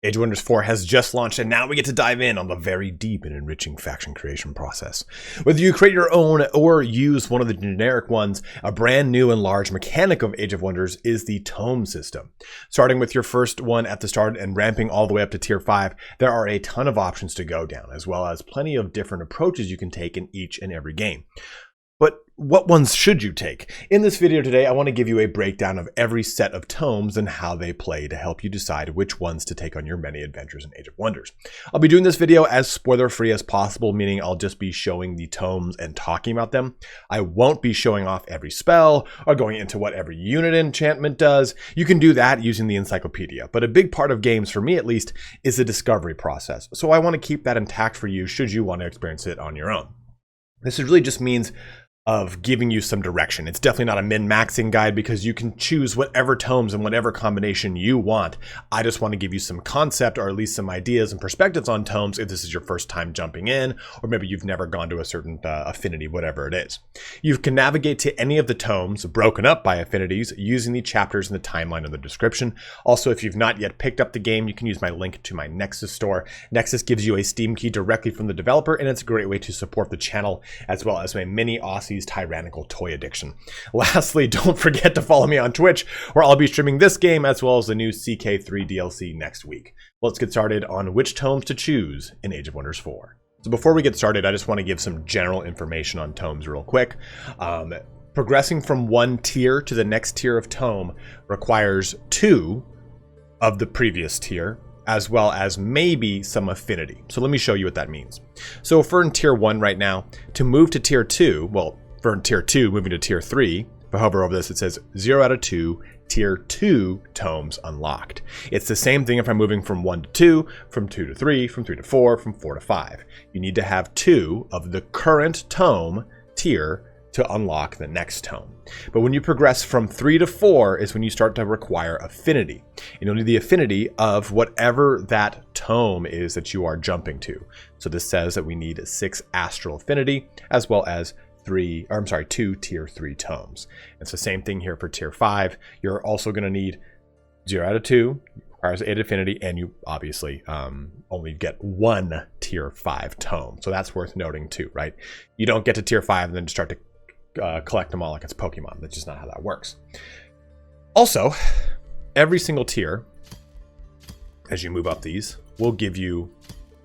Age of Wonders 4 has just launched, and now we get to dive in on the very deep and enriching faction creation process. Whether you create your own or use one of the generic ones, a brand new and large mechanic of Age of Wonders is the Tome system. Starting with your first one at the start and ramping all the way up to Tier 5, there are a ton of options to go down, as well as plenty of different approaches you can take in each and every game. But what ones should you take? In this video today, I want to give you a breakdown of every set of tomes and how they play to help you decide which ones to take on your many adventures in Age of Wonders. I'll be doing this video as spoiler-free as possible, meaning I'll just be showing the tomes and talking about them. I won't be showing off every spell or going into what every unit enchantment does. You can do that using the encyclopedia, but a big part of games, for me at least, is the discovery process. So I want to keep that intact for you should you want to experience it on your own. This really just means of giving you some direction. It's definitely not a min-maxing guide because you can choose whatever tomes and whatever combination you want. I just want to give you some concept or at least some ideas and perspectives on tomes if this is your first time jumping in, or maybe you've never gone to a certain affinity, whatever it is. You can navigate to any of the tomes broken up by affinities using the chapters in the timeline in the description. Also, if you've not yet picked up the game, you can use my link to my Nexus Store. Nexus gives you a Steam key directly from the developer, and it's a great way to support the channel as well as my mini Aussie's tyrannical toy addiction. Lastly, don't forget to follow me on Twitch, where I'll be streaming this game as well as the new CK3 DLC next week. Let's get started on which tomes to choose in Age of Wonders 4. So before we get started, I just want to give some general information on tomes real quick. Progressing from one tier to the next tier of tome requires 2 of the previous tier, as well as maybe some affinity. So let me show you what that means. So if we're in tier 1 right now, to move to tier 2, well, for in tier 2, moving to tier 3, if I hover over this, it says 0 out of 2, tier 2 tomes unlocked. It's the same thing if I'm moving from 1 to 2, from 2 to 3, from 3 to 4, from 4 to 5. You need to have 2 of the current tome tier to unlock the next tome. But when you progress from 3 to 4 is when you start to require affinity. And you'll need the affinity of whatever that tome is that you are jumping to. So this says that we need 6 Astral Affinity as well as 2 tier 3 tomes. It's the same thing here for tier 5. You're also going to need 0 out of 2, requires 8 affinity, and you obviously only get 1 tier 5 tome. So that's worth noting too, right? You don't get to tier 5 and then start to collect them all like it's Pokemon. That's just not how that works. Also, every single tier, as you move up these, will give you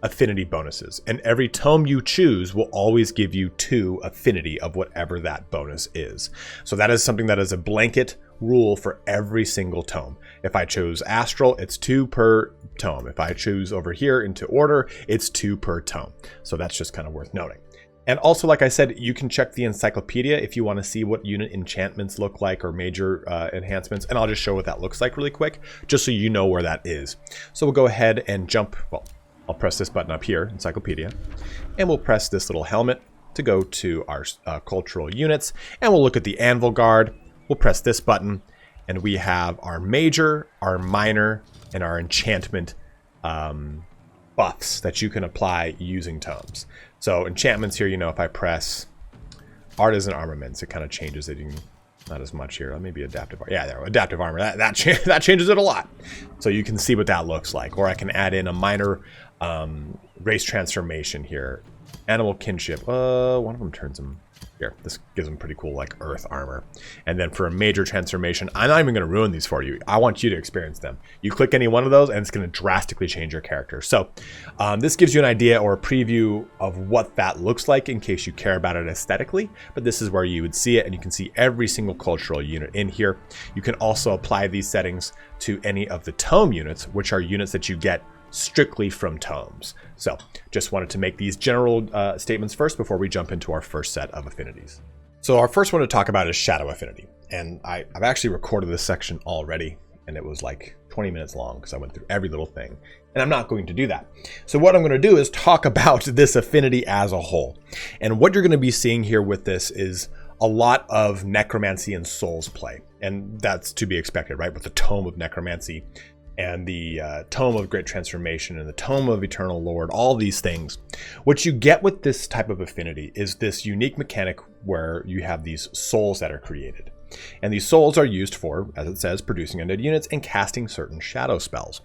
affinity bonuses. And every tome you choose will always give you 2 affinity of whatever that bonus is. So that is something that is a blanket rule for every single tome. If I chose Astral, it's 2 per tome. If I choose over here into Order, it's 2 per tome. So that's just kind of worth noting. And also, like I said, you can check the encyclopedia if you want to see what unit enchantments look like or major enhancements. And I'll just show what that looks like really quick, just so you know where that is. So we'll go ahead and jump. Well, I'll press this button up here, encyclopedia, and we'll press this little helmet to go to our cultural units. And we'll look at the Anvil Guard. We'll press this button, and we have our major, our minor, and our enchantment buffs that you can apply using tomes. So enchantments here, you know, if I press Artisan Armaments, it kind of changes it. Not as much here. Maybe adaptive. Yeah, there. Adaptive armor. That changes it a lot. So you can see what that looks like. Or I can add in a minor race transformation here. Animal kinship. One of them turns them. Here, this gives them pretty cool like earth armor. And then for a major transformation, I'm not even going to ruin these for you. I want you to experience them. You click any one of those and it's going to drastically change your character. So this gives you an idea or a preview of what that looks like in case you care about it aesthetically. But this is where you would see it, and you can see every single cultural unit in here. You can also apply these settings to any of the tome units, which are units that you get strictly from tomes. So just wanted to make these general statements first before we jump into our first set of affinities. So our first one to talk about is Shadow Affinity. And I've actually recorded this section already, and it was like 20 minutes long because I went through every little thing. And I'm not going to do that. So what I'm going to do is talk about this affinity as a whole. And what you're going to be seeing here with this is a lot of necromancy and souls play. And that's to be expected, right? With the Tome of Necromancy and the Tome of Great Transformation and the Tome of Eternal Lord, all these things. What you get with this type of affinity is this unique mechanic where you have these souls that are created. And these souls are used for, as it says, producing undead units and casting certain shadow spells.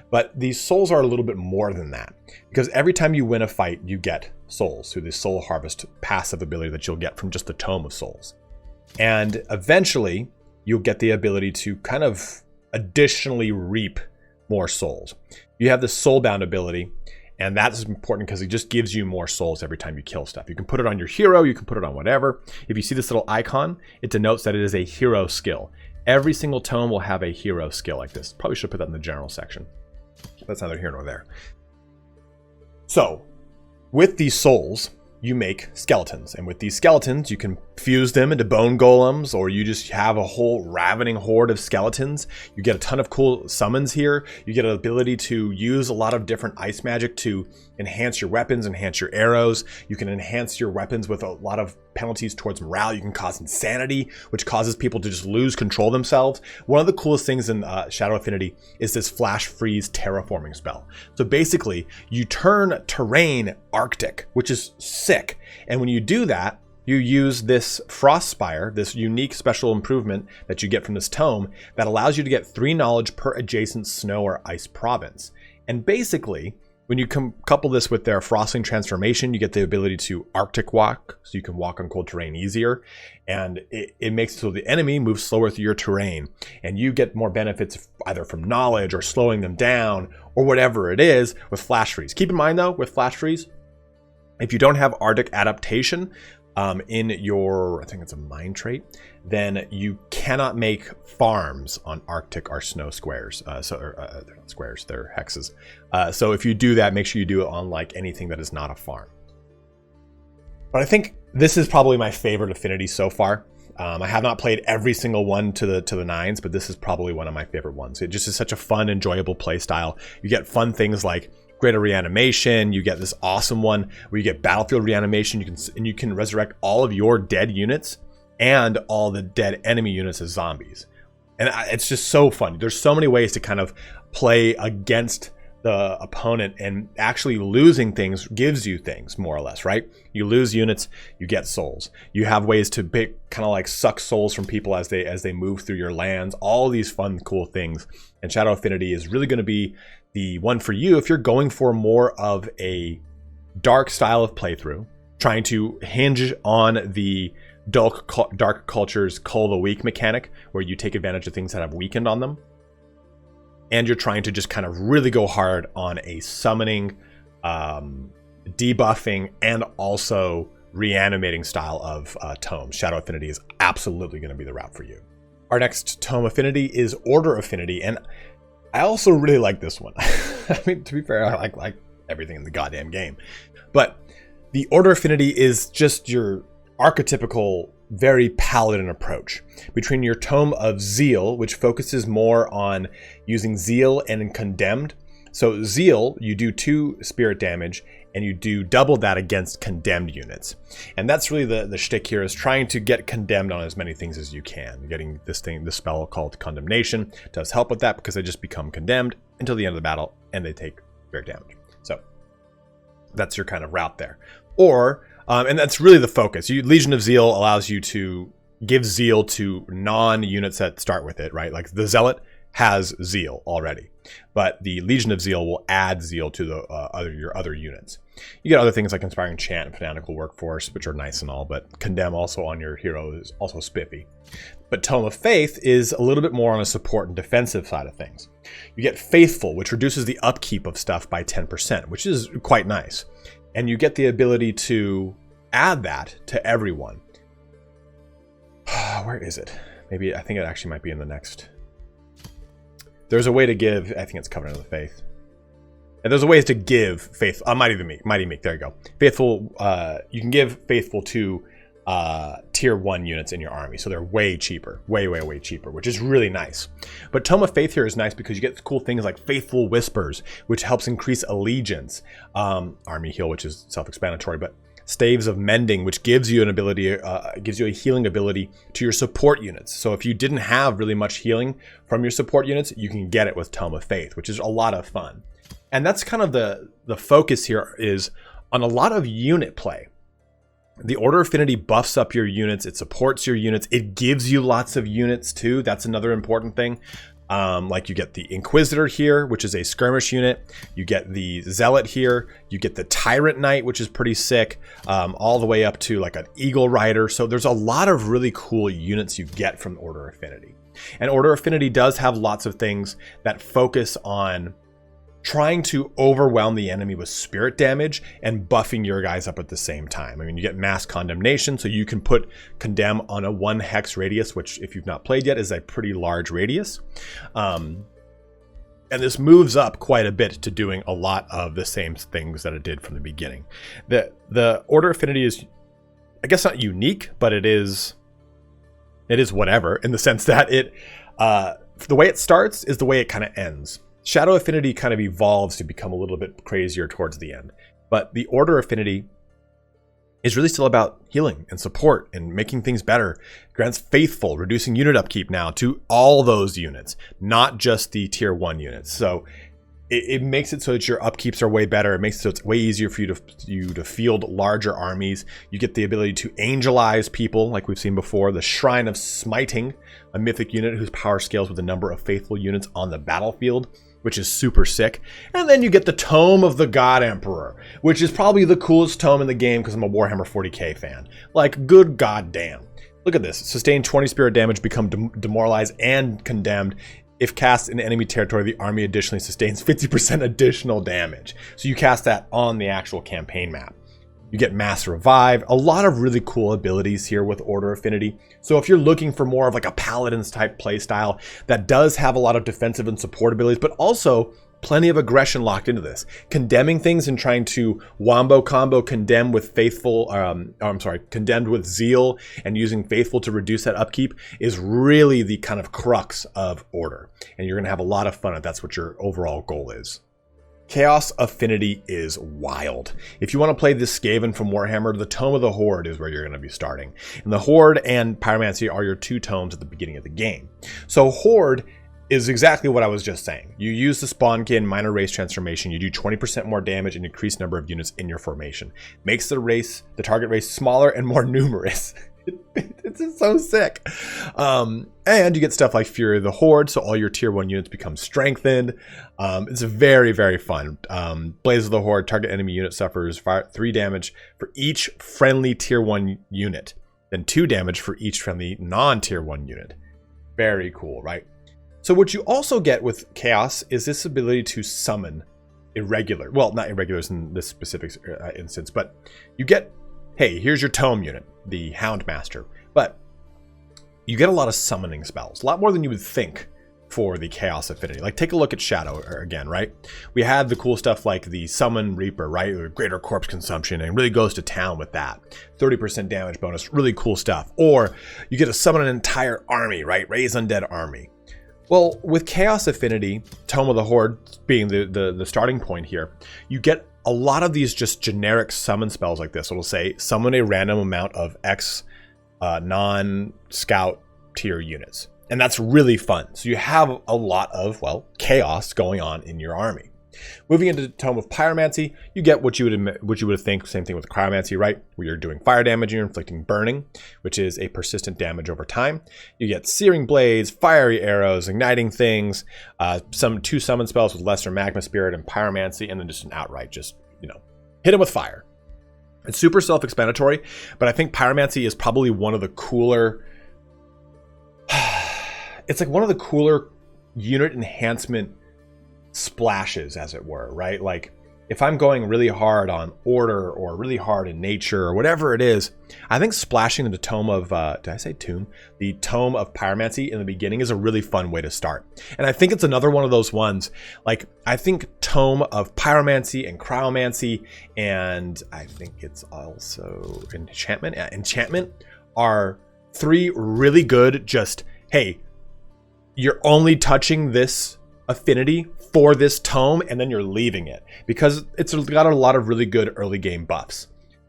But these souls are a little bit more than that, because every time you win a fight, you get souls through this soul harvest passive ability that you'll get from just the Tome of Souls. And eventually, you'll get the ability to kind of additionally reap more souls. You have this soulbound ability, and that's important because it just gives you more souls every time you kill stuff. You can put it on your hero, you can put it on whatever. If you see this little icon, it denotes that it is a hero skill. Every single tome will have a hero skill like this. Probably should put that in the general section. That's neither here nor there. So, with these souls, you make skeletons. And with these skeletons, you can fuse them into bone golems, or you just have a whole ravening horde of skeletons. You get a ton of cool summons here. You get an ability to use a lot of different ice magic to enhance your weapons, enhance your arrows. You can enhance your weapons with a lot of penalties towards morale. You can cause insanity, which causes people to just lose control themselves. One of the coolest things in Shadow Affinity is this flash freeze terraforming spell. So basically, you turn terrain Arctic, which is sick. And when you do that, you use this Frost Spire, this unique special improvement that you get from this tome that allows you to get 3 knowledge per adjacent snow or ice province. And basically, when you couple this with their frosting transformation, you get the ability to Arctic walk, so you can walk on cold terrain easier. And it makes it so the enemy moves slower through your terrain. And you get more benefits either from knowledge or slowing them down or whatever it is with Flash Freeze. Keep in mind though, with Flash Freeze, if you don't have Arctic adaptation in your, I think it's a mind trait, then you cannot make farms on Arctic or snow squares. They're not squares, they're hexes. So if you do that, make sure you do it on like anything that is not a farm. But I think this is probably my favorite affinity so far. I have not played every single one to the 9s, but this is probably one of my favorite ones. It just is such a fun, enjoyable play style. You get fun things like greater reanimation. You get this awesome one where you get battlefield reanimation. You can resurrect all of your dead units and all the dead enemy units as zombies. And it's just so fun. There's so many ways to kind of play against the opponent, and actually losing things gives you things, more or less, right? You lose units, you get souls. You have ways to kind of like suck souls from people as they move through your lands. All these fun, cool things. And Shadow Affinity is really going to be the one for you if you're going for more of a dark style of playthrough, trying to hinge on the dark culture's Cull the Weak mechanic, where you take advantage of things that have weakened on them. And you're trying to just kind of really go hard on a summoning, debuffing, and also reanimating style of tome. Shadow Affinity is absolutely going to be the route for you. Our next tome affinity is Order Affinity, and I also really like this one. I mean, to be fair, I like everything in the goddamn game. But the Order Affinity is just your archetypical, very paladin approach. Between your Tome of Zeal, which focuses more on using Zeal and Condemned. So Zeal, you do 2 spirit damage, and you do double that against condemned units. And that's really the shtick here, is trying to get condemned on as many things as you can. Getting this spell called Condemnation does help with that, because they just become condemned until the end of the battle, and they take spirit damage. So that's your kind of route there. Or and that's really the focus. Legion of Zeal allows you to give Zeal to non-units that start with it, right? Like the Zealot has Zeal already, but the Legion of Zeal will add Zeal to your other units. You get other things like Inspiring Chant and Fanatical Workforce, which are nice and all, but Condemn also on your hero is also spiffy. But Tome of Faith is a little bit more on a support and defensive side of things. You get Faithful, which reduces the upkeep of stuff by 10%, which is quite nice. And you get the ability to add that to everyone. Where is it? Maybe, I think it actually might be in the next. There's a way to give, I think it's Covenant of the Faith. And there's a way to give Faithful, Mighty Meek, there you go. Faithful, you can give Faithful to tier 1 units in your army. So they're way cheaper, way cheaper, which is really nice. But Tome of Faith here is nice because you get cool things like Faithful Whispers, which helps increase allegiance. Army Heal, which is self-explanatory, but Staves of Mending, which gives you an ability, gives you a healing ability to your support units. So if you didn't have really much healing from your support units, you can get it with Tome of Faith, which is a lot of fun. And that's kind of the focus here, is on a lot of unit play. The Order Affinity buffs up your units. It supports your units. It gives you lots of units too. That's another important thing. Like you get the Inquisitor here, which is a skirmish unit. You get the Zealot here. You get the Tyrant Knight, which is pretty sick, all the way up to like an Eagle Rider. So there's a lot of really cool units you get from Order Affinity. And Order Affinity does have lots of things that focus on trying to overwhelm the enemy with spirit damage and buffing your guys up at the same time. I mean, you get mass condemnation, so you can put condemn on a 1 hex radius, which if you've not played yet is a pretty large radius. And this moves up quite a bit to doing a lot of the same things that it did from the beginning. The Order Affinity is, I guess, not unique, but it is whatever, in the sense that it the way it starts is the way it kind of ends. Shadow Affinity kind of evolves to become a little bit crazier towards the end. But the Order Affinity is really still about healing and support and making things better. Grants Faithful, reducing unit upkeep now to all those units, not just the tier 1 units. So it makes it so that your upkeeps are way better. It makes it so it's way easier for you to field larger armies. You get the ability to angelize people, like we've seen before. The Shrine of Smiting, a mythic unit whose power scales with the number of faithful units on the battlefield, which is super sick. And then you get the Tome of the God Emperor, which is probably the coolest tome in the game because I'm a Warhammer 40k fan. Like, good goddamn. Look at this. Sustain 20 spirit damage, become demoralized and condemned. If cast in enemy territory, the army additionally sustains 50% additional damage. So you cast that on the actual campaign map. You get Mass Revive, a lot of really cool abilities here with Order Affinity. So if you're looking for more of like a Paladins type playstyle that does have a lot of defensive and support abilities, but also plenty of aggression locked into this. Condemning things and trying to wombo combo condemn with Faithful, condemned with Zeal and using Faithful to reduce that upkeep is really the kind of crux of Order. And you're going to have a lot of fun if that's what your overall goal is. Chaos Affinity is wild. If you want to play this Skaven from Warhammer, the Tome of the Horde is where you're going to be starting. And the Horde and Pyromancy are your 2 tomes at the beginning of the game. So Horde is exactly what I was just saying. You use the Spawnkin Minor Race Transformation, you do 20% more damage and increase number of units in your formation. Makes the target race smaller and more numerous. It's just so sick. And you get stuff like Fury of the Horde, so all your tier 1 units become strengthened. It's very, very fun. Blaze of the Horde, target enemy unit suffers 3 damage for each friendly tier 1 unit, then 2 damage for each friendly non-tier 1 unit. Very cool, right? So what you also get with Chaos is this ability to summon irregular, well, not irregulars in this specific instance, but you get, hey, here's your Tome unit, the Houndmaster, but you get a lot of summoning spells, a lot more than you would think for the Chaos Affinity. Like, take a look at Shadow again, right? We had the cool stuff like the Summon Reaper, right? Or Greater Corpse Consumption, and really goes to town with that. 30% damage bonus, really cool stuff. Or you get to summon an entire army, right? Raise Undead Army. Well, with Chaos Affinity, Tome of the Horde being the starting point here, you get a lot of these just generic summon spells like this. It'll say, summon a random amount of X non-scout tier units. And that's really fun. So you have a lot of, well, chaos going on in your army. Moving into the Tome of Pyromancy, you get what you would think, same thing with Cryomancy, right? Where you're doing fire damage and you're inflicting burning, which is a persistent damage over time. You get Searing Blades, Fiery Arrows, Igniting Things, 2 summon spells with Lesser Magma Spirit and Pyromancy, and then just an outright, just, hit him with fire. It's super self-explanatory, but I think Pyromancy is probably one of the cooler, it's like one of the cooler unit enhancement splashes, as it were, right? Like, if I'm going really hard on Order or really hard in Nature or whatever it is, I think splashing in the Tome of, did I say Tomb? The Tome of Pyromancy in the beginning is a really fun way to start. And I think it's another one of those ones, like, I think Tome of Pyromancy and Cryomancy, and I think it's also Enchantment. Yeah, Enchantment are 3 really good, just, hey, you're only touching this affinity for this tome and then you're leaving it because it's got a lot of really good early game buffs.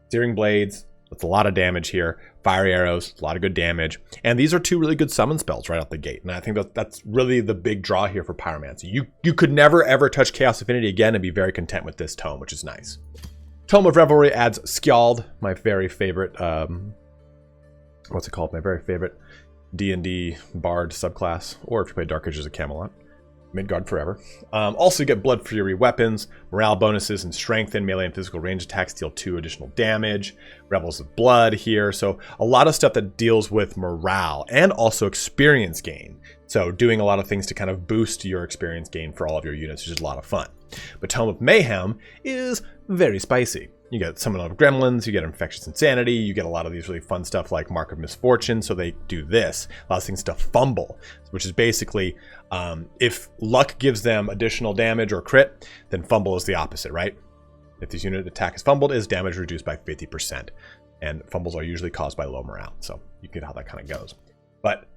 Searing Blades, that's a lot of damage here. Fiery Arrows, a lot of good damage. And these are 2 really good summon spells right out the gate. And I think that's really the big draw here for Pyromancy. You could never ever touch Chaos Affinity again and be very content with this tome, which is nice. Tome of Revelry adds Skjald, my very favorite, what's it called? My very favorite D&D Bard subclass, or if you play Dark Ages of Camelot. Midgard forever. Also, you get Blood Fury weapons, morale bonuses, and strengthen. Melee and physical range attacks deal 2 additional damage. Rebels of Blood here. So a lot of stuff that deals with morale and also experience gain. So doing a lot of things to kind of boost your experience gain for all of your units, which is a lot of fun. But Tome of Mayhem is very spicy. You get Summon of Gremlins, you get Infectious Insanity, you get a lot of these really fun stuff like Mark of Misfortune, so they do this. A lot of things to fumble, which is basically, if luck gives them additional damage or crit, then fumble is the opposite, right? If this unit attack is fumbled, is damage reduced by 50%. And fumbles are usually caused by low morale, so you get how that kind of goes. But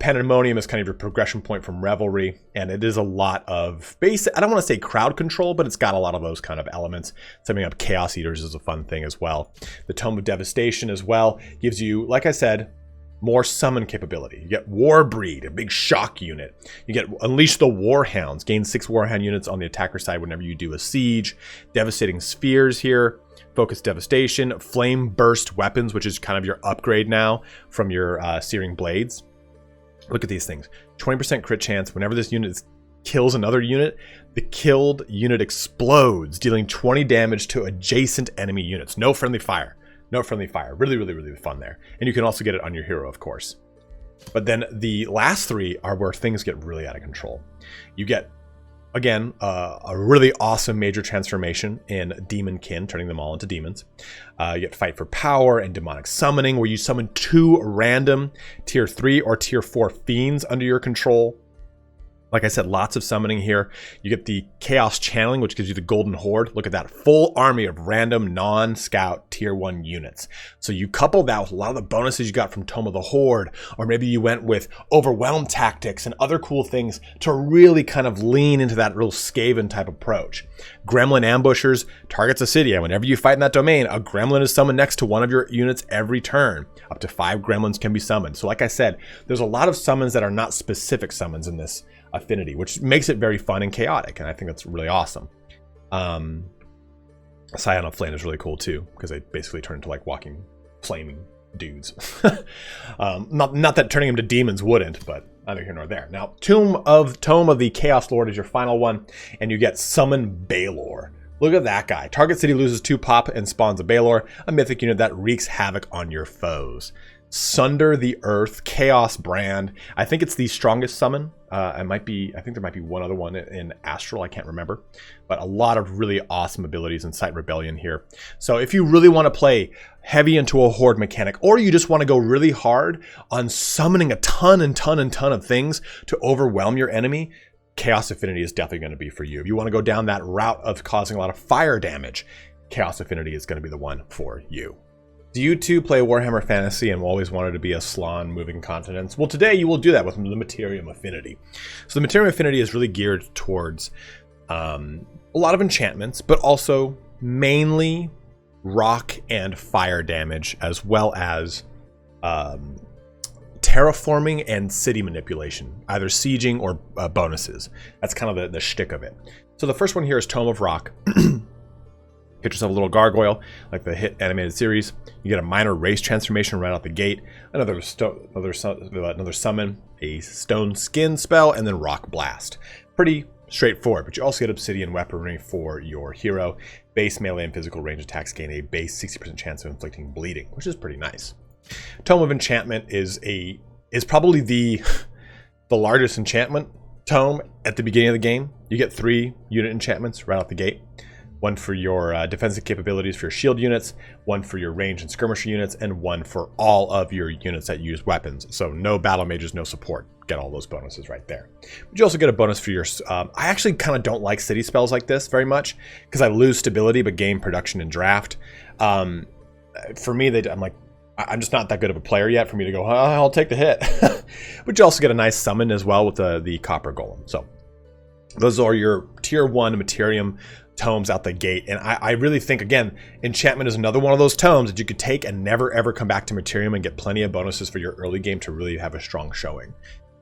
Pandemonium is kind of your progression point from Revelry, and it is a lot of basic, I don't want to say crowd control, but it's got a lot of those kind of elements. Summing up Chaos Eaters is a fun thing as well. The Tome of Devastation as well gives you, like I said, more summon capability. You get Warbreed, a big shock unit. You get Unleash the Warhounds, gain 6 Warhound units on the attacker side whenever you do a siege. Devastating Spheres here. Focus Devastation. Flame Burst Weapons, which is kind of your upgrade now from your Searing Blades. Look at these things. 20% crit chance. Whenever this unit kills another unit, the killed unit explodes, dealing 20 damage to adjacent enemy units. No friendly fire. No friendly fire. Really, really, really fun there. And you can also get it on your hero, of course. But then the last 3 are where things get really out of control. You get, again, a really awesome major transformation in Demonkin, turning them all into demons. You get Fight for Power and Demonic Summoning, where you summon 2 random tier 3 or tier 4 fiends under your control. Like I said, lots of summoning here. You get the Chaos Channeling, which gives you the Golden Horde. Look at that, full army of random non-scout tier 1 units. So you couple that with a lot of the bonuses you got from Tome of the Horde, or maybe you went with Overwhelm Tactics and other cool things to really kind of lean into that real Skaven type approach. Gremlin Ambushers targets a city, and whenever you fight in that domain, a gremlin is summoned next to one of your units every turn. Up to 5 gremlins can be summoned. So like I said, there's a lot of summons that are not specific summons in this affinity, which makes it very fun and chaotic, and I think that's really awesome. Scion of Flame is really cool too, because they basically turn into like walking flaming dudes. Not that turning them to demons wouldn't, but neither here nor there. Now, Tome of the Chaos Lord is your final one, and you get Summon Balor. Look at that guy. Target city loses 2 pop and spawns a Balor, a mythic unit that wreaks havoc on your foes. Sunder the Earth, Chaos Brand. I think it's the strongest summon. I think there might be one other one in Astral, I can't remember. But a lot of really awesome abilities in Incite Rebellion here. So if you really want to play heavy into a horde mechanic, or you just want to go really hard on summoning a ton of things to overwhelm your enemy, Chaos Affinity is definitely going to be for you. If you want to go down that route of causing a lot of fire damage, Chaos Affinity is going to be the one for you. Do you too play Warhammer Fantasy and always wanted to be a Slann moving continents? Well, today you will do that with the Materium Affinity. So the Materium Affinity is really geared towards a lot of enchantments, but also mainly rock and fire damage, as well as terraforming and city manipulation, either sieging or bonuses. That's kind of the shtick of it. So the first one here is Tome of Rock. Hit yourself a little gargoyle, like the hit animated series. You get a minor race transformation right out the gate. Another summon, a stone skin spell, and then rock blast. Pretty straightforward, but you also get obsidian weaponry for your hero. Base melee and physical range attacks gain a base 60% chance of inflicting bleeding, which is pretty nice. Tome of Enchantment is probably the largest enchantment tome at the beginning of the game. You get 3 unit enchantments right out the gate. One for your defensive capabilities for your shield units, one for your range and skirmisher units, and one for all of your units that use weapons. So no battle mages, no support. Get all those bonuses right there. But you also get a bonus for your... I actually kind of don't like city spells like this very much, because I lose stability but gain production and draft. For me, I'm like, I'm just not that good of a player yet for me to go, I'll take the hit. But you also get a nice summon as well with the Copper Golem. So those are your tier 1 Materium tomes out the gate, and I really think, again, enchantment is another one of those tomes that you could take and never ever come back to Materium and get plenty of bonuses for your early game to really have a strong showing.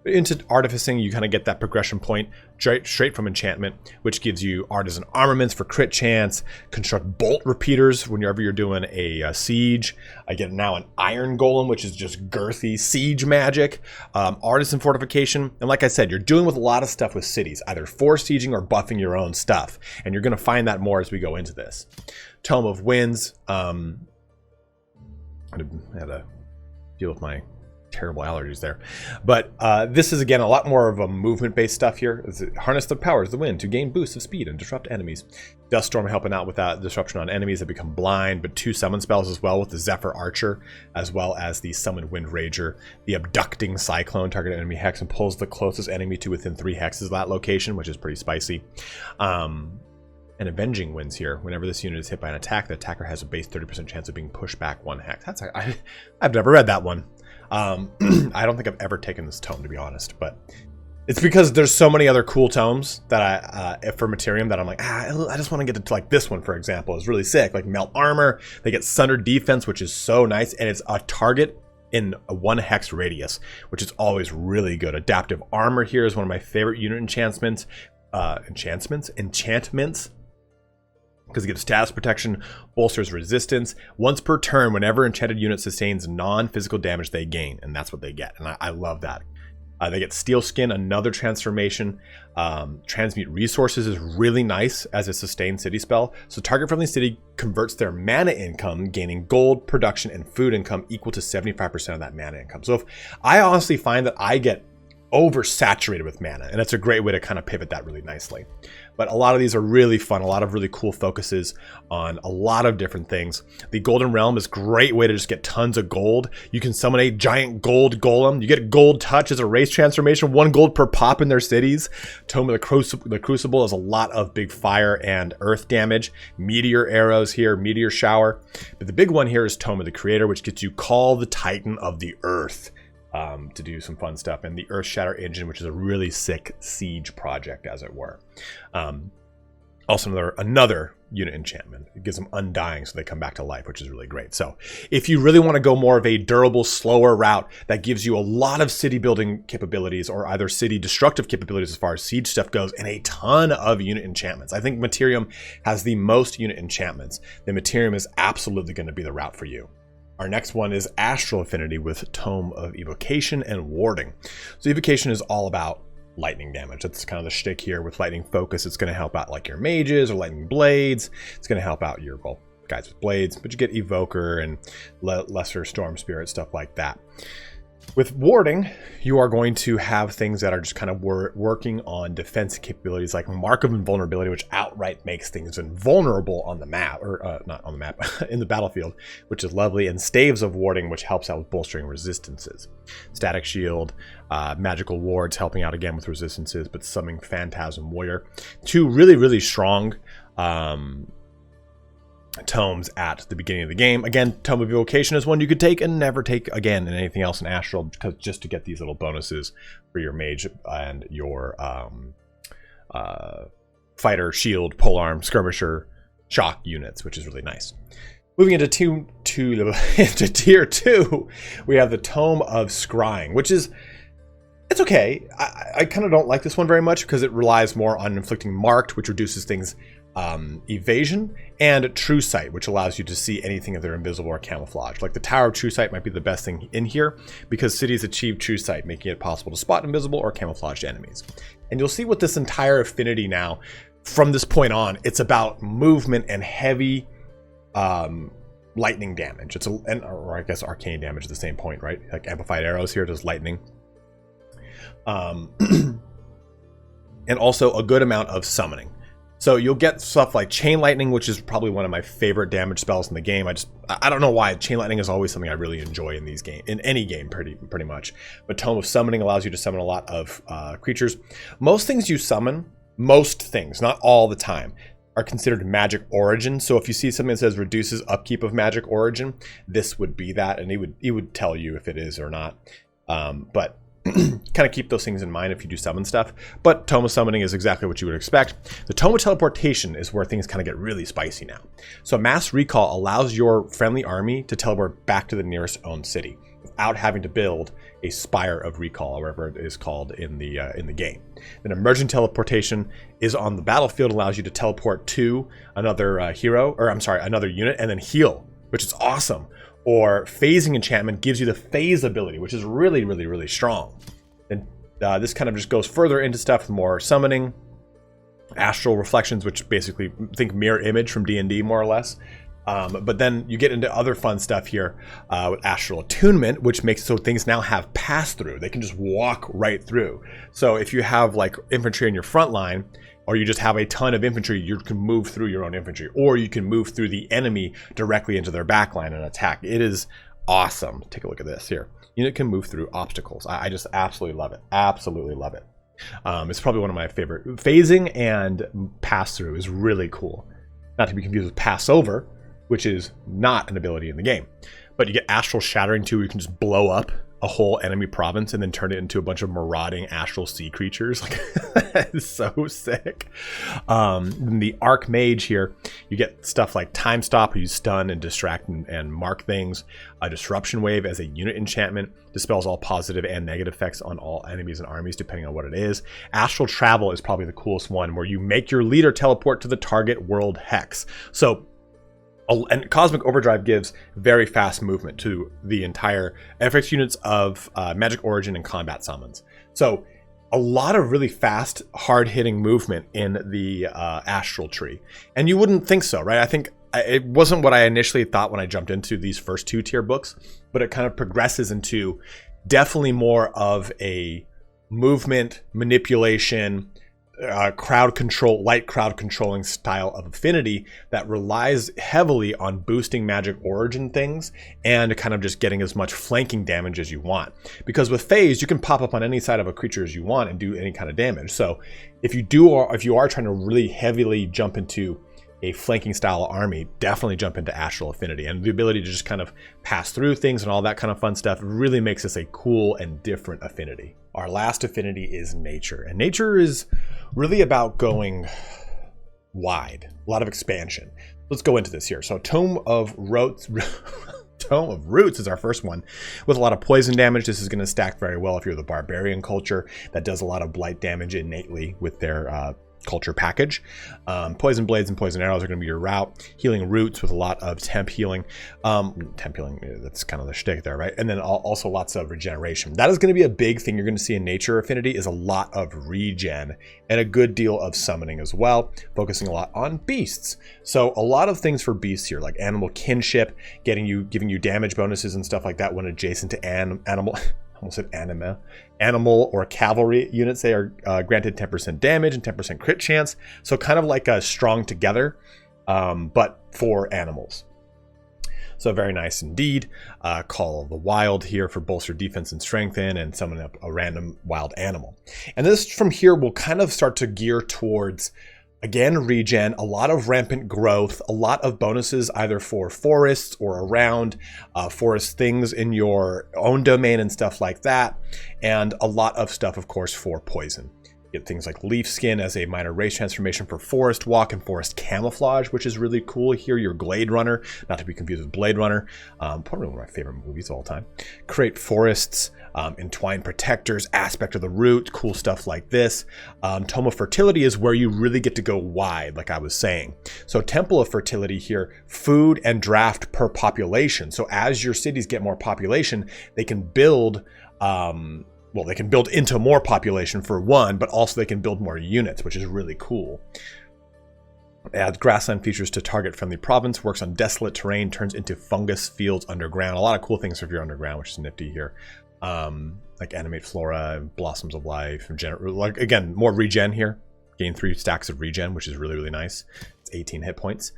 Into artificing, you kind of get that progression point straight from enchantment, which gives you artisan armaments for crit chance, construct bolt repeaters whenever you're doing a siege. I get now an iron golem, which is just girthy siege magic, artisan fortification. And like I said, you're dealing with a lot of stuff with cities, either for sieging or buffing your own stuff. And you're going to find that more as we go into this. Tome of Winds. I had to deal with my terrible allergies there, but this is again a lot more of a movement based stuff here. Harness the powers of the wind to gain boosts of speed and disrupt enemies. Dust Storm helping out with that disruption on enemies that become blind, but 2 summon spells as well with the Zephyr Archer, as well as the Summon Wind Rager. The Abducting Cyclone target enemy hex and pulls the closest enemy to within 3 hexes of that location, which is pretty spicy. And Avenging Winds here. Whenever this unit is hit by an attack, the attacker has a base 30% chance of being pushed back 1 hex. I've never read that one. I don't think I've ever taken this tome, to be honest, but it's because there's so many other cool tomes that for Materium that I'm like, I just want to get to like this one, for example, is really sick. Like Melt Armor, they get Sundered Defense, which is so nice, and it's a target in a 1 hex radius, which is always really good. Adaptive Armor here is one of my favorite unit enchantments, because it gives status protection, bolsters resistance. Once per turn, whenever enchanted unit sustains non-physical damage, they gain, and that's what they get, and I love that. They get Steel Skin, another transformation. Transmute Resources is really nice as a sustained city spell. So target-friendly city converts their mana income, gaining gold, production, and food income equal to 75% of that mana income. So if I honestly find that I get oversaturated with mana, and it's a great way to kind of pivot that really nicely. But a lot of these are really fun, a lot of really cool focuses on a lot of different things. The Golden Realm is a great way to just get tons of gold. You can summon a giant gold golem. You get Gold Touch as a race transformation, 1 gold per pop in their cities. Tome of the Crucible has a lot of big fire and earth damage. Meteor arrows here, Meteor Shower. But the big one here is Tome of the Creator, which gets you Call the Titan of the Earth. To do some fun stuff, and the Earth Shatter Engine, which is a really sick siege project, as it were. Also another unit enchantment. It gives them Undying, so they come back to life, which is really great. So if you really want to go more of a durable, slower route that gives you a lot of city building capabilities, or either city destructive capabilities as far as siege stuff goes, and a ton of unit enchantments, I think Materium has the most unit enchantments. Then Materium is absolutely going to be the route for you. Our next one is Astral Affinity with Tome of Evocation and Warding. So Evocation is all about lightning damage. That's kind of the shtick here. With lightning focus, it's going to help out like your mages or lightning blades. It's going to help out your guys with blades, but you get Evoker and lesser Storm Spirit, stuff like that. With Warding, you are going to have things that are just kind of working on defense capabilities, like Mark of Invulnerability, which outright makes things invulnerable on the map, or not on the map, in the battlefield, which is lovely, and Staves of Warding, which helps out with bolstering resistances. Static Shield, Magical Wards helping out again with resistances, but Summoning Phantasm Warrior. 2 really, really strong tomes at the beginning of the game. Again, Tome of Evocation is one you could take and never take again in anything else in Astral, because just to get these little bonuses for your mage and your fighter, shield, polearm, skirmisher, shock units, which is really nice. Moving into tier 2, we have the Tome of Scrying, which is, it's okay. I kind of don't like this one very much because it relies more on inflicting marked, which reduces things evasion, and True Sight, which allows you to see anything if they're invisible or camouflage. Like the Tower of True Sight might be the best thing in here because cities achieve True Sight, making it possible to spot invisible or camouflaged enemies. And you'll see with this entire affinity now, from this point on, it's about movement and heavy lightning damage. Or I guess arcane damage at the same point, right? Like Amplified Arrows here does lightning. And also a good amount of summoning. So you'll get stuff like Chain Lightning, which is probably one of my favorite damage spells in the game. I don't know why. Chain Lightning is always something I really enjoy in these games, in any game pretty much. But Tome of Summoning allows you to summon a lot of creatures. Most things you summon, most things, not all the time, are considered magic origin. So if you see something that says reduces upkeep of magic origin, this would be that, and he would tell you if it is or not. But kind of keep those things in mind if you do summon stuff. But Tome of Summoning is exactly what you would expect. The Tome of Teleportation is where things kind of get really spicy now. So Mass Recall allows your friendly army to teleport back to the nearest owned city. without having to build a Spire of Recall, or whatever it is called in the game. Then emergent teleportation is on the battlefield, allows you to teleport to another another unit, and then heal, which is awesome. Or phasing enchantment gives you the phase ability, which is really, really, really strong. And this kind of just goes further into stuff with more summoning, astral reflections, which basically think mirror image from D&D more or less. But then you get into other fun stuff here with astral attunement, which makes so things now have pass through. They can just walk right through. So if you have like infantry in your front line, or you just have a ton of infantry, you can move through your own infantry, or you can move through the enemy directly into their backline and attack. It is awesome. Take a look at this here. Unit can move through obstacles. I just absolutely love it. Absolutely love it. It's probably one of my favorite. Phasing and pass through is really cool. Not to be confused with pass over, which is not an ability in the game. But you get astral shattering too, where you can just blow up a whole enemy province and then turn it into a bunch of marauding astral sea creatures. Like, that is so sick. The Archmage here, you get stuff like Time Stop, where you stun and distract and mark things. A Disruption Wave as a unit enchantment dispels all positive and negative effects on all enemies and armies, depending on what it is. Astral Travel is probably the coolest one, where you make your leader teleport to the target world hex. So, and Cosmic Overdrive gives very fast movement to the entire FX units of Magic Origin and combat summons. So a lot of really fast, hard-hitting movement in the Astral Tree. And you wouldn't think so, right? I think it wasn't what I initially thought when I jumped into these first 2 tier books, but it kind of progresses into definitely more of a movement, manipulation, crowd control, light crowd controlling style of affinity that relies heavily on boosting Magic Origin things and kind of just getting as much flanking damage as you want. Because with phase, you can pop up on any side of a creature as you want and do any kind of damage. So if you are trying to really heavily jump into a flanking style army, definitely jump into Astral Affinity. And the ability to just kind of pass through things and all that kind of fun stuff really makes this a cool and different affinity. Our last affinity is Nature. And Nature is really about going wide, a lot of expansion. Let's go into this here. So Tome of Roots is our first one, with a lot of poison damage. This is going to stack very well if you're the barbarian culture that does a lot of blight damage innately with their culture package. Poison blades and poison arrows are going to be your route. Healing roots with a lot of temp healing. Temp healing, that's kind of the shtick there, right? And then also lots of regeneration. That is going to be a big thing you're going to see in Nature Affinity, is a lot of regen and a good deal of summoning as well, focusing a lot on beasts. So a lot of things for beasts here, like animal kinship, giving you damage bonuses and stuff like that when adjacent to animal. Almost said animal or cavalry units. They are granted 10% damage and 10% crit chance. So kind of like a Strong Together, but for animals. So very nice indeed. Call of the Wild here for bolster defense and strengthen, and summon up a random wild animal. And this from here will kind of start to gear towards, again, regen, a lot of rampant growth, a lot of bonuses either for forests or around forest things in your own domain and stuff like that. And a lot of stuff, of course, for poison. You get things like Leaf Skin as a minor race transformation for Forest Walk and Forest Camouflage, which is really cool here. Your Glade Runner, not to be confused with Blade Runner, probably one of my favorite movies of all time. Create forests, Entwine Protectors, Aspect of the Root, cool stuff like this. Tome of Fertility is where you really get to go wide, like I was saying. So Temple of Fertility here, food and draft per population. So as your cities get more population, they can build they can build into more population for one, but also they can build more units, which is really cool. Adds grassland features to target friendly province, works on desolate terrain, turns into fungus fields underground. A lot of cool things if you're underground, which is nifty here. Like animate flora and blossoms of life. Like, again, more regen here. Gain 3 stacks of regen, which is really, really nice. It's 18 hit points.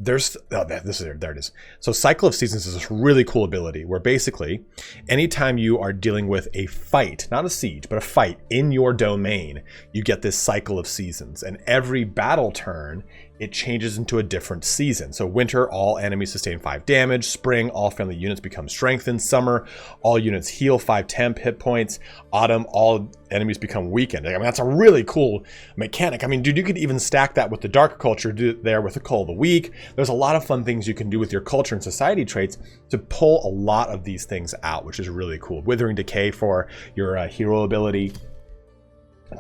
There it is. So Cycle of Seasons is this really cool ability where basically anytime you are dealing with a fight, not a siege, but a fight in your domain, you get this Cycle of Seasons. And every battle turn, it changes into a different season. So winter, all enemies sustain 5 damage. Spring, all friendly units become strengthened. Summer, all units heal 5 temp hit points. Autumn, all enemies become weakened. I mean, that's a really cool mechanic. I mean, dude, you could even stack that with the dark culture there with the Call of the Week. There's a lot of fun things you can do with your culture and society traits to pull a lot of these things out, which is really cool. Withering Decay for your hero ability.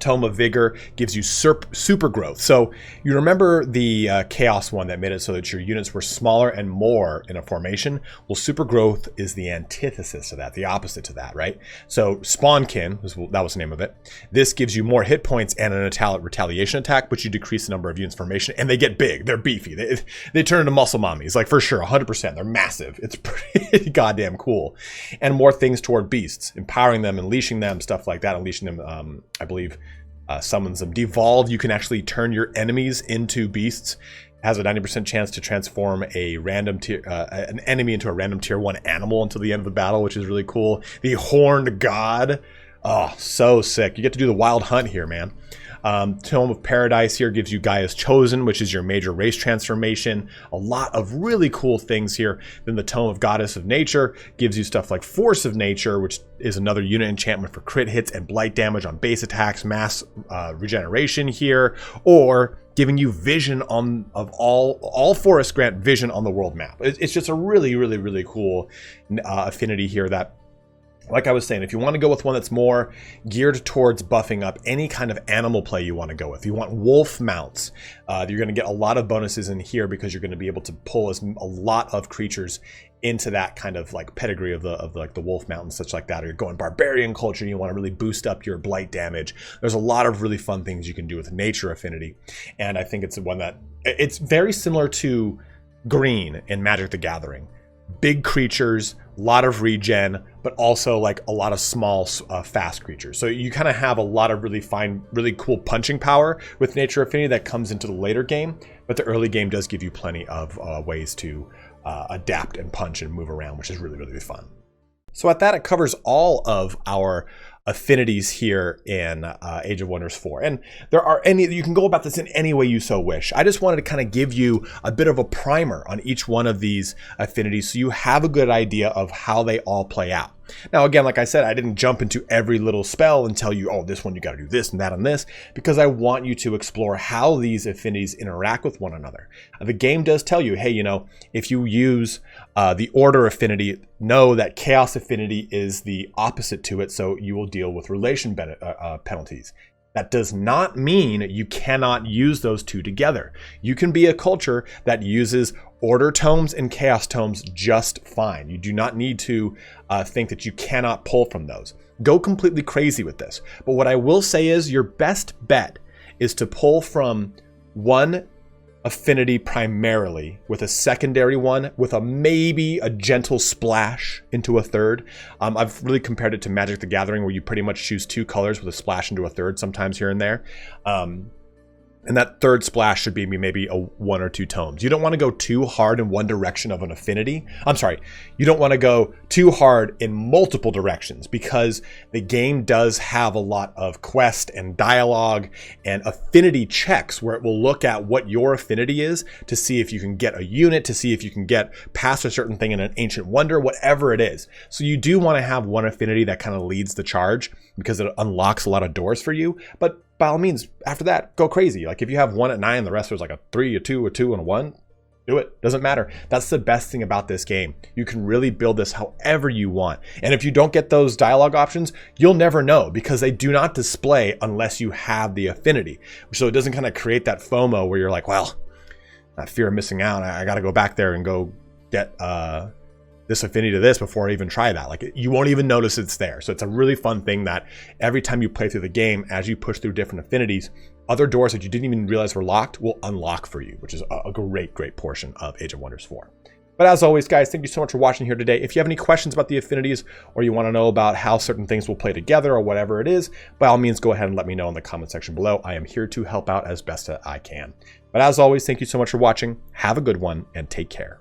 Tome of Vigor gives you super growth. So you remember the Chaos one that made it so that your units were smaller and more in a formation? Well, super growth is the antithesis to that, the opposite to that, right? So Spawnkin, that was the name of it. This gives you more hit points and an retaliation attack, but you decrease the number of units formation, and they get big. They're beefy. They turn into muscle mommies, like for sure, 100%. They're massive. It's pretty goddamn cool. And more things toward beasts, empowering them, unleashing them, stuff like that. Unleashing them, I believe, summons them. Devolve, you can actually turn your enemies into beasts. Has a 90% chance to transform a random an enemy into a random tier 1 animal until the end of the battle, which is really cool. The Horned God. Oh, so sick. You get to do the wild hunt here, man. Tome of Paradise here gives you Gaia's Chosen, which is your major race transformation. A lot of really cool things here. Then the Tome of Goddess of Nature gives you stuff like Force of Nature, which is another unit enchantment for crit hits and blight damage on base attacks, mass regeneration here, or giving you vision of all forests grant vision on the world map. It's just a really cool affinity here that, like I was saying, if you want to go with one that's more geared towards buffing up any kind of animal play you want to go with, you want wolf mounts, you're going to get a lot of bonuses in here because you're going to be able to pull a lot of creatures into that kind of like pedigree of the wolf mount and such like that. Or you're going barbarian culture and you want to really boost up your blight damage. There's a lot of really fun things you can do with nature affinity, and I think it's one that it's very similar to green in Magic the Gathering. Big creatures, a lot of regen, but also like a lot of small, fast creatures. So you kind of have a lot of really cool punching power with Nature Affinity that comes into the later game, but the early game does give you plenty of ways to adapt and punch and move around, which is really fun. So at that, it covers all of our affinities here in Age of Wonders 4. And there are you can go about this in any way you so wish. I just wanted to kind of give you a bit of a primer on each one of these affinities so you have a good idea of how they all play out. Now, again, like I said, I didn't jump into every little spell and tell you, oh, this one you got to do this and that and this, because I want you to explore how these affinities interact with one another. The game does tell you, hey, you know, if you use the Order Affinity, know that Chaos Affinity is the opposite to it, so you will deal with relation penalties. That does not mean you cannot use those two together. You can be a culture that uses Order tomes and Chaos tomes just fine. You do not need to think that you cannot pull from those. Go completely crazy with this. But what I will say is your best bet is to pull from one affinity primarily, with a secondary one, with maybe a gentle splash into a third. I've really compared it to Magic the Gathering, where you pretty much choose 2 colors with a splash into a third sometimes here and there. And that third splash should be maybe 1 or 2 tomes. You don't want to go too hard in one direction of an affinity. I'm sorry, you don't want to go too hard in multiple directions, because the game does have a lot of quest and dialogue and affinity checks where it will look at what your affinity is to see if you can get a unit, to see if you can get past a certain thing in an ancient wonder, whatever it is. So you do want to have one affinity that kind of leads the charge, because it unlocks a lot of doors for you. But by all means, after that, go crazy. Like if you have 1 at 9, the rest is like a 3, a 2, a 2, and a 1, do it. Doesn't matter. That's the best thing about this game. You can really build this however you want. And if you don't get those dialogue options, you'll never know, because they do not display unless you have the affinity. So it doesn't kind of create that FOMO where you're like, well, that fear of missing out, I got to go back there and go get this affinity to this before I even try that. Like, you won't even notice it's there. So it's a really fun thing that every time you play through the game, as you push through different affinities, other doors that you didn't even realize were locked will unlock for you, which is a great portion of Age of Wonders 4. But as always, guys, thank you so much for watching here today. If you have any questions about the affinities, or you want to know about how certain things will play together or whatever it is, by all means, go ahead and let me know in the comment section below. I am here to help out as best as I can. But as always, thank you so much for watching. Have a good one and take care.